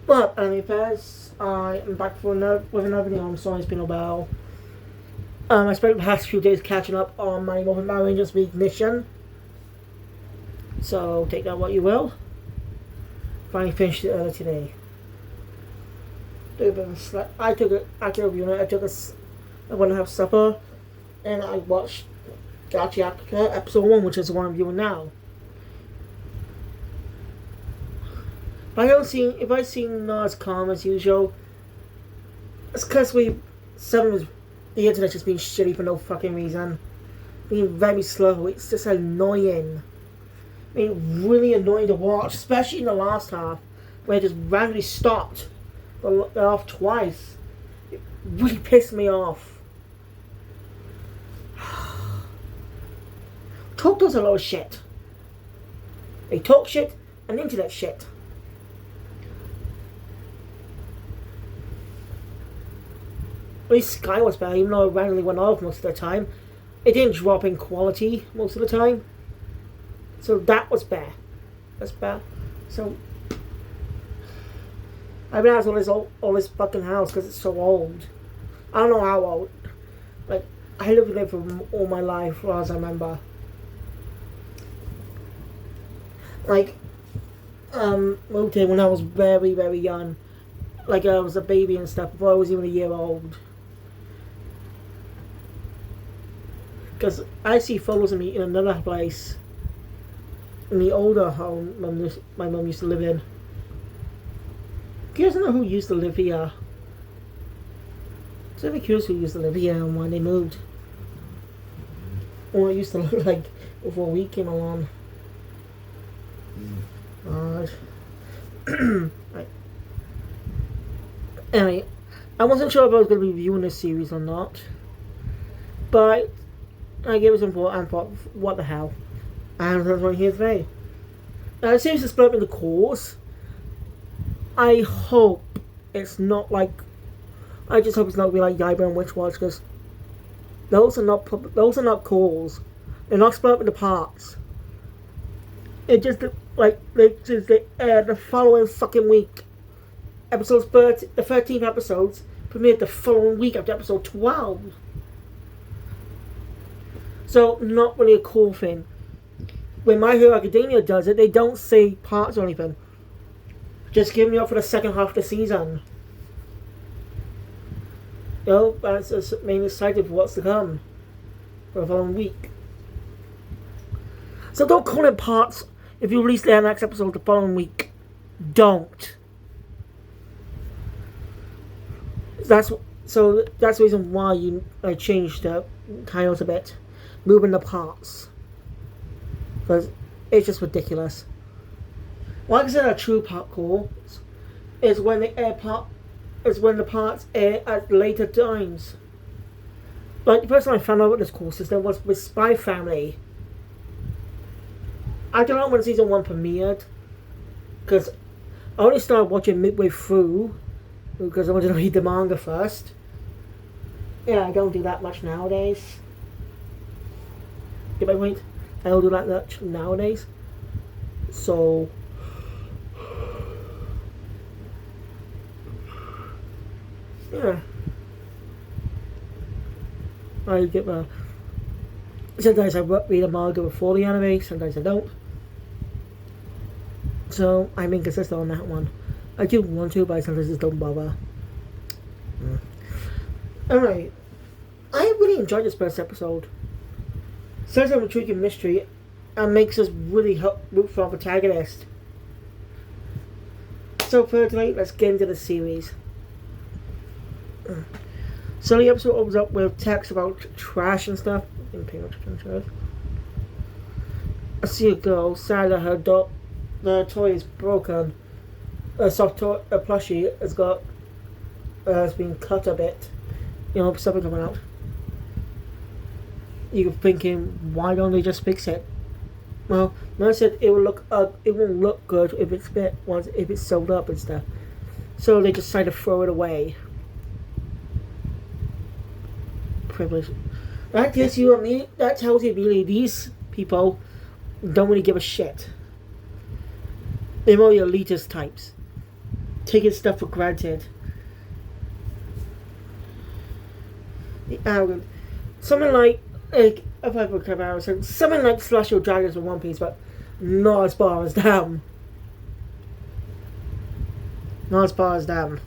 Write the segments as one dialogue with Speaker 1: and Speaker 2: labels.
Speaker 1: But anyway, first, I am back with another video. I'm sorry it's been a while. I spent the past few days catching up on my Moving Power Rangers Ignition. So take that what you will. Finally finished it earlier today. I took a unit. I went to have supper, and I watched GACHIAKUTA Episode 1, which is the one I'm viewing now. If I seem not as calm as usual, it's because the internet's just being shitty for no fucking reason. Being very slow, it's just annoying. I mean, really annoying to watch, especially in the last half, where it just randomly stopped off twice. It really pissed me off. Talk does a lot of shit. They talk shit and internet shit. At least Sky was better, even though it randomly went off most of the time. It didn't drop in quality most of the time. So that was bad. That's bad. So I've been out all this fucking house because it's so old. I don't know how old. Like, I lived there for all my life, as far as I remember. Like, moved here when I was very, very young. Like, I was a baby and stuff before I was even a year old. Because I see photos of me in another place. In the older home my mum used to live in. You guys know who used to live here? It's very curious who used to live here and why they moved. Or it used to look like before we came along. God. Anyway, I wasn't sure if I was going to be viewing this series or not. But I gave it some thought and thought, what the hell? And that's why I'm here today. Now, the series is split up into cores. I hope it's not like... I just hope it's not going to be like Yaiba and Witch Watch, because those are not cores. They're not split up into parts. It just, like, they aired the following fucking week. The 13th episodes premiered the following week after episode 12. So, not really a cool thing. When My Hero Academia does it, they don't say parts or anything. Just give me up for the second half of the season. You know, that's just made me excited for what's to come for the following week. So don't call it parts if you release the next episode the following week. Don't. That's the reason why I changed the titles a bit. Moving the parts. Because it's just ridiculous. Like I said, a true part call is when the parts air at later times. Like, the first time I found out about this call system was with Spy Family. I don't know when season 1 premiered, because I only started watching midway through, because I wanted to read the manga first. Yeah, I don't do that much nowadays. Get my point? I don't do that much nowadays. So... yeah. I get my... Sometimes I read a manga before the anime, sometimes I don't. So, I'm inconsistent on that one. I do want to, but I sometimes just don't bother. Alright. I really enjoyed this first episode. Starts with intriguing mystery and makes us really root for our protagonist. So for tonight, let's get into the series. So the episode opens up with text about trash and stuff. Didn't pay much attention to it. I see a girl sad that the toy is broken. A soft toy, a plushie has been cut a bit. You know, something coming out. You're thinking, why don't they just fix it? Well, I said it won't look good if it's sewed up and stuff. So they decide to throw it away. Privilege. That tells you really these people don't really give a shit. They're more the elitist types. taking stuff for granted. The arrogant. Something like if I put arrogant, something like Celestial Dragons in One Piece, but not as far as them. Not as far as them.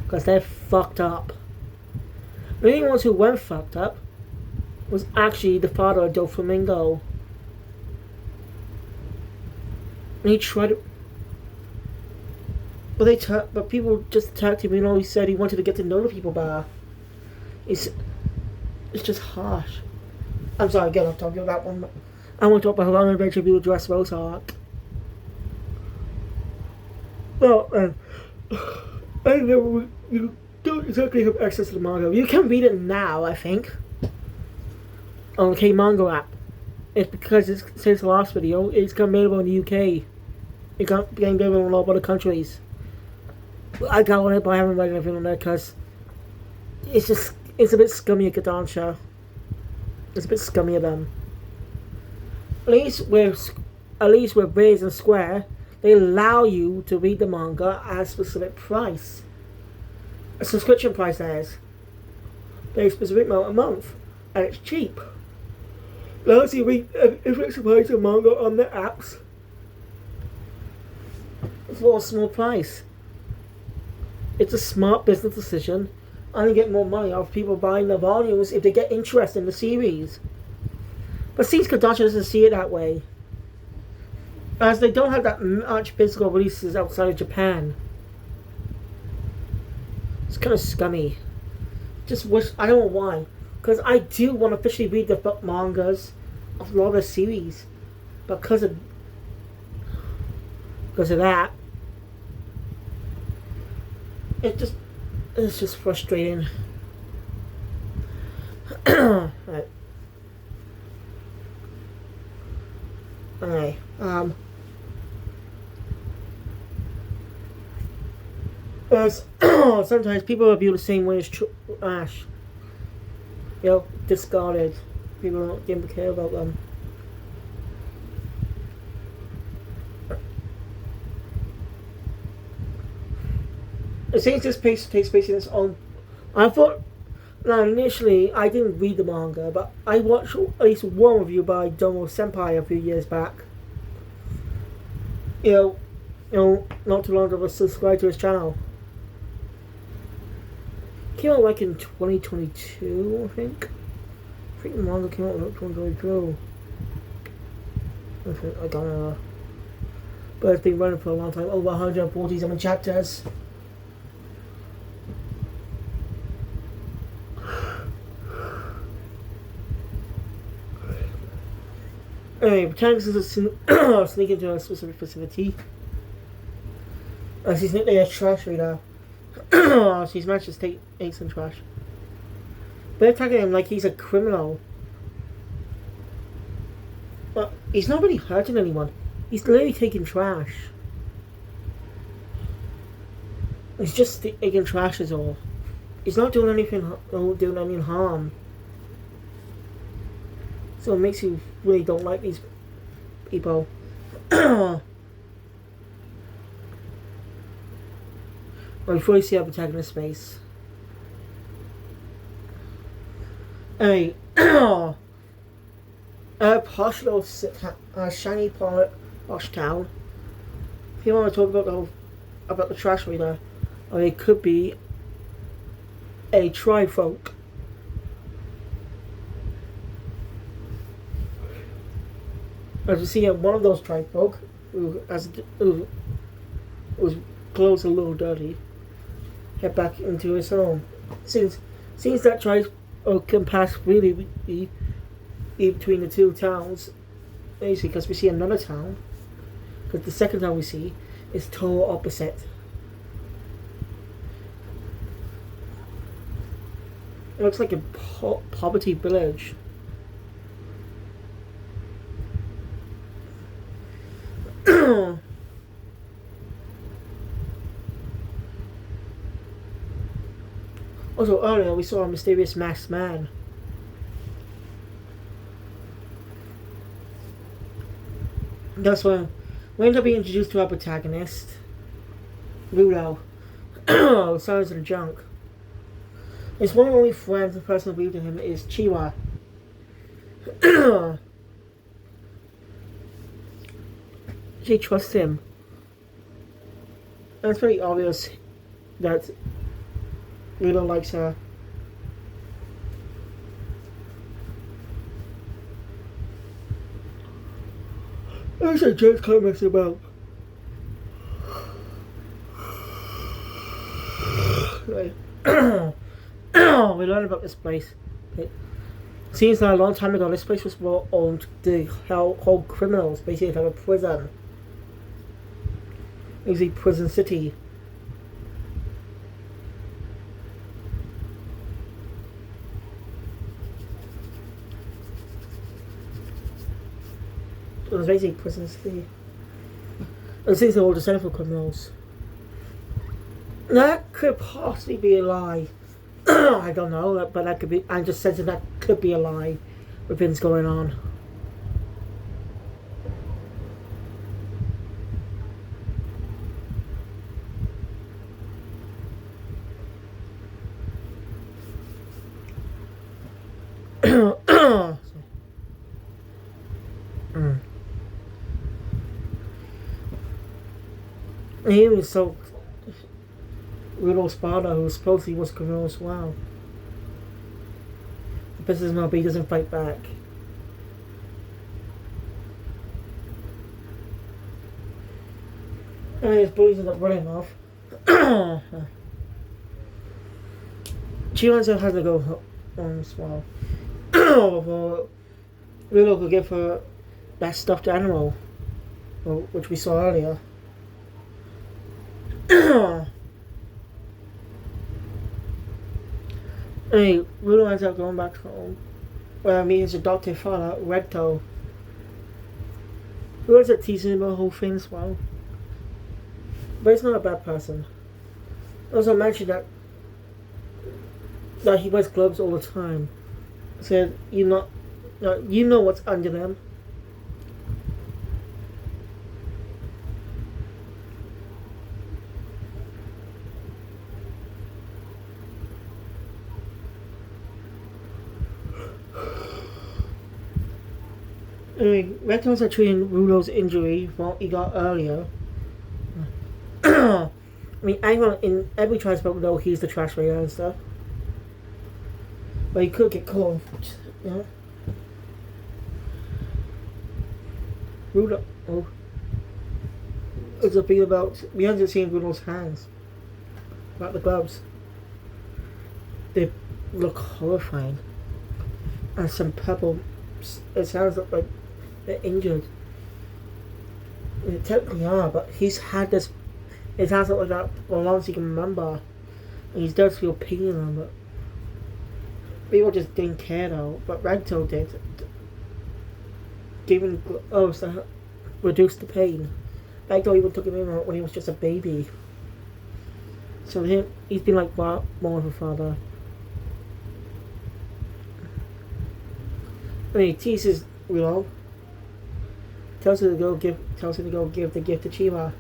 Speaker 1: Because they're fucked up. The only ones who weren't fucked up was actually the father of Doflamingo. And he tried to... But people just attacked him, and all he said he wanted to get to know the people better. It's just harsh. I'm sorry, again, I'm talking about that one. I want to talk about how long adventure people dress Rose arc. Well, I know you don't exactly have access to the manga. You can read it now, I think, on the K-Manga app. It's because since the last video, it's become available in the UK. It became available in a lot of other countries. I got on it, but I haven't read anything on there because it's a bit scummy at Kodansha. It's a bit scummy of them. At least with Viz and Square, they allow you to read the manga at a specific price. A subscription price, that is. Pay a specific amount a month. And it's cheap. Allows you to read a price of manga on the apps for a small price. It's a smart business decision, and you get more money off people buying the volumes if they get interested in the series. But since Kodansha doesn't see it that way, as they don't have that much physical releases outside of Japan. It's kind of scummy. Just wish, I don't know why, because I do want to officially read the mangas of a lot of the series, but because of that, it's just frustrating. Right. Alright, sometimes people are viewed the same way as trash. You know, discarded. People don't care about them. It seems this piece takes place in its own. I thought. Now, initially, I didn't read the manga, but I watched at least one review by Domo Senpai a few years back. You know, not too long ago, I was subscribed to his channel. Came out like in 2022, I think. I think the manga came out in 2022. I don't know. But it's been running for a long time, over 147 chapters. Anyway, Tanks is a sneak into a specific facility. She's nicknamed a trash reader. She's managed to take some trash. They're attacking him like he's a criminal. But he's not really hurting anyone. He's literally taking trash. He's just taking trash is all. He's not doing any harm. So it makes you really don't like these people. Well, before you see our protagonist face. A posh little shiny posh town. If you want to talk about the trash reader, or it could be a trifolk. As you see, one of those trifolk who was clothes a little dirty, head back into his home. Since that trifolk can pass really between the two towns, basically, because we see another town. Because the second town we see is total opposite. It looks like a poverty village. Also, earlier we saw a mysterious masked man. That's when we end up being introduced to our protagonist. Ludo. Sounds of the junk. His one and only friend and person who believed in him is Chiwa. She trusts him. And it's pretty obvious that Ludo likes her. I said James can't mess about. Right. We learned about this place. It seems that a long time ago, this place was owned to hold criminals, basically like a prison. It was a prison city. It was basically a prison city. It seems they're all descended from criminals. That could possibly be a lie. I don't know, but that could be. I'm just sensing that could be a lie with things going on. He was so little Sparta, who supposedly was criminal as well. The businessman, but he doesn't fight back. And his bullies end up running off. Chilanza has to go home as well. Before Lilo could give her that stuffed animal, which we saw earlier. Hey, Lilo ends up going back home, where he meets his adopted father, Redto. Who ends up teasing him about the whole thing as well. But he's not a bad person. Also mentioned that he wears gloves all the time. Said you know what's under them. Anyway, Rectons are treating Rulo's injury what he got earlier. I mean, everyone in every transport know he's the trash radar and stuff. But he could get caught, you know? Rulo, oh. It's a thing about, we haven't seen Rulo's hands. About the gloves. They look horrifying. And some purple, it sounds like they're injured. They technically are, but he's had this, it sounds like that for as long as he can remember. And he does feel pain in them, but people just didn't care though. But Ragto did. Giving gloves to reduce the pain. Ragto even took him in when he was just a baby. So he's been like more of a father. And he teases Willow. Tells him to go give the gift to Chiwa.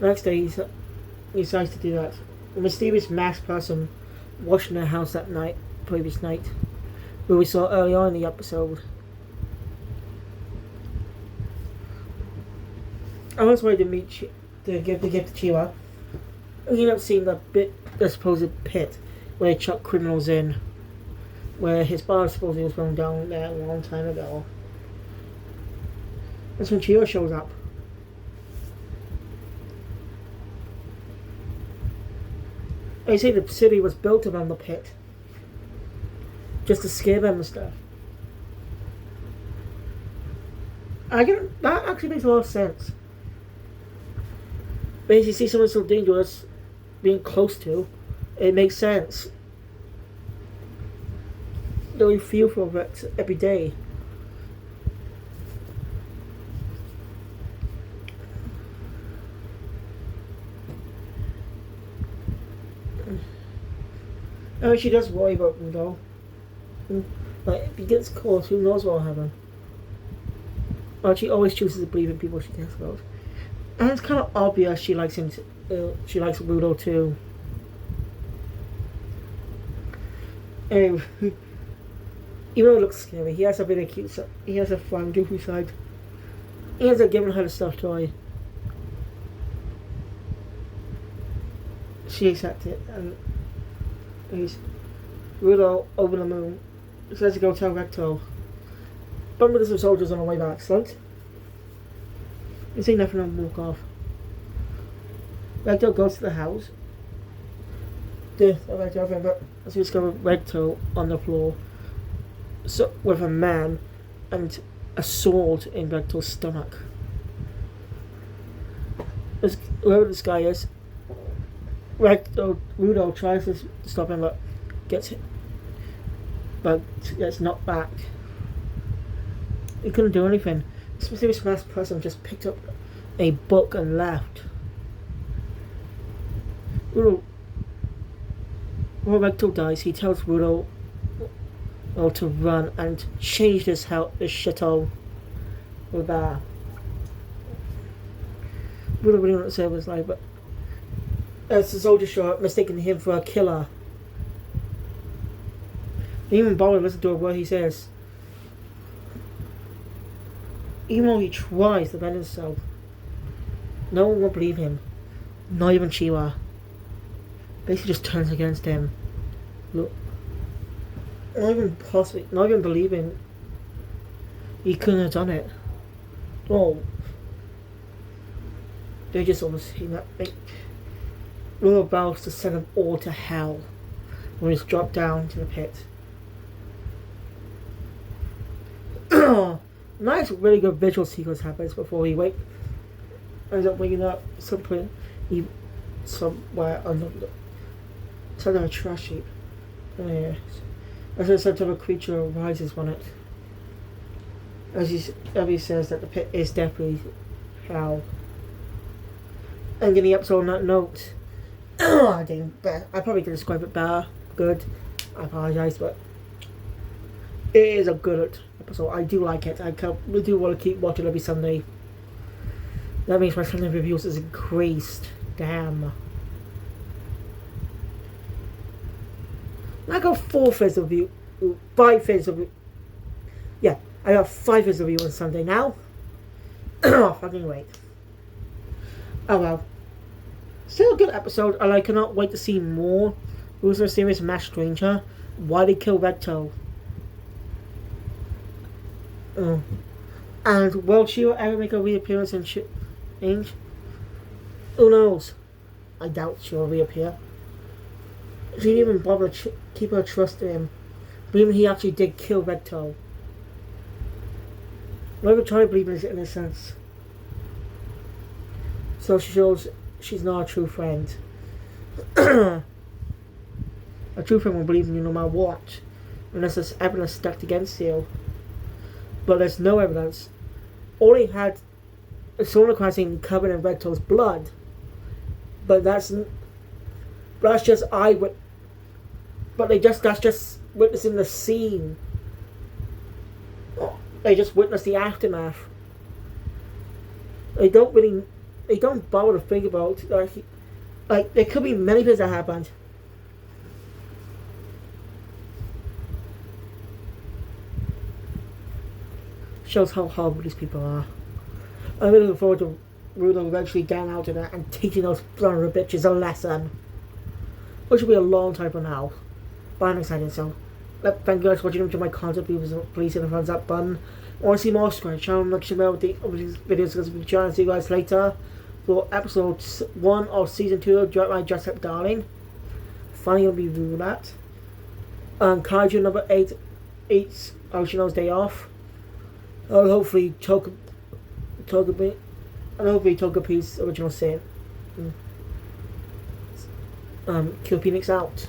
Speaker 1: Next day he decides to do that. A mysterious masked person washing their house that previous night, where we saw early on in the episode. I was ready to give the gift to Chiwa. We end up seeing the supposed pit where they chuck criminals in, where his bar supposedly was thrown down there a long time ago. That's when Chiwa shows up. They say the city was built around the pit, just to scare them and stuff. That actually makes a lot of sense. But if you see someone so dangerous being close to, it makes sense. Though you feel for it every day. I mean, she does worry about Rudo. Like, if he gets caught, who knows what will happen. Well, she always chooses to believe in people she cares about. And it's kind of obvious she likes him. She likes Rudo too. Anyway, even though it looks scary, he has a really cute. He has a fun, goofy side. He ends up giving her the stuffed toy. She accepts it, and he's Rudo over the moon. Says to go tell Recto. But with some soldiers on the way back, excellent. You see nothing and walk off. Recto goes to the house. But as we discover Recto on the floor, so with a man and a sword in Recto's stomach. Whoever this guy is, Rudo tries to stop him, but gets knocked back. He couldn't do anything. This mysterious masked person just picked up a book and left. Rudo. When Recto dies, he tells Rudo to run and change this shithole with Rudo really wanted to save his life, but as the soldiers show up, mistaking him for a killer. He even bother to listen to a word he says. Even though he tries to defend himself, no one will believe him. Not even Chiwa. Basically just turns against him. Look. Not even believing he couldn't have done it. Oh. They just almost Rudo vows to send them all to hell when he's dropped down to the pit. Nice, really good visual sequence happens before he ends up waking up somewhere under a trash heap. Yes. As if some type of creature arises on it. As he says that the pit is definitely hell. Ending the episode on that note. I probably could describe it better. Good. I apologise, but it is a good episode. I do like it. I do want to keep watching every Sunday. That means my Sunday reviews has increased. Damn. I got 4 of you. 5 of you. Yeah, I got 5 of you on Sunday now. Oh, fucking wait. Oh well. Still a good episode, and I cannot wait to see more. Who's the serious Masked Stranger? Why they kill Recto? And will she ever make a reappearance in Change? Who knows? I doubt she'll reappear. She didn't even bother to keep her trust in him, believing he actually did kill Recto. Not even trying to believe in his innocence. So she shows she's not a true friend. A true friend will believe in you no matter what, unless there's evidence stacked against you. But there's no evidence. All he had is someone saying covered in Recto's blood. But that's just eyewitness. But that's just witnessing the scene. They just witness the aftermath. They don't bother to think about like there could be many things that happened. Shows how horrible these people are. I'm really looking forward to Rudo eventually getting out of that and teaching those son of bitches a lesson. Which will be a long time from now. But I'm excited, so thank you guys for watching. Enjoy my content. Please hit the thumbs up button. Want to see more? Subscribe to the channel. Like share with these videos because we'll be trying to see you guys later for episode 1 of season 2 of My Dress Up Darling. Finally gonna be doing that. Kaiju number 8 Oceano's Day Off. And hopefully Togepi's original sin. Kill Phoenix out.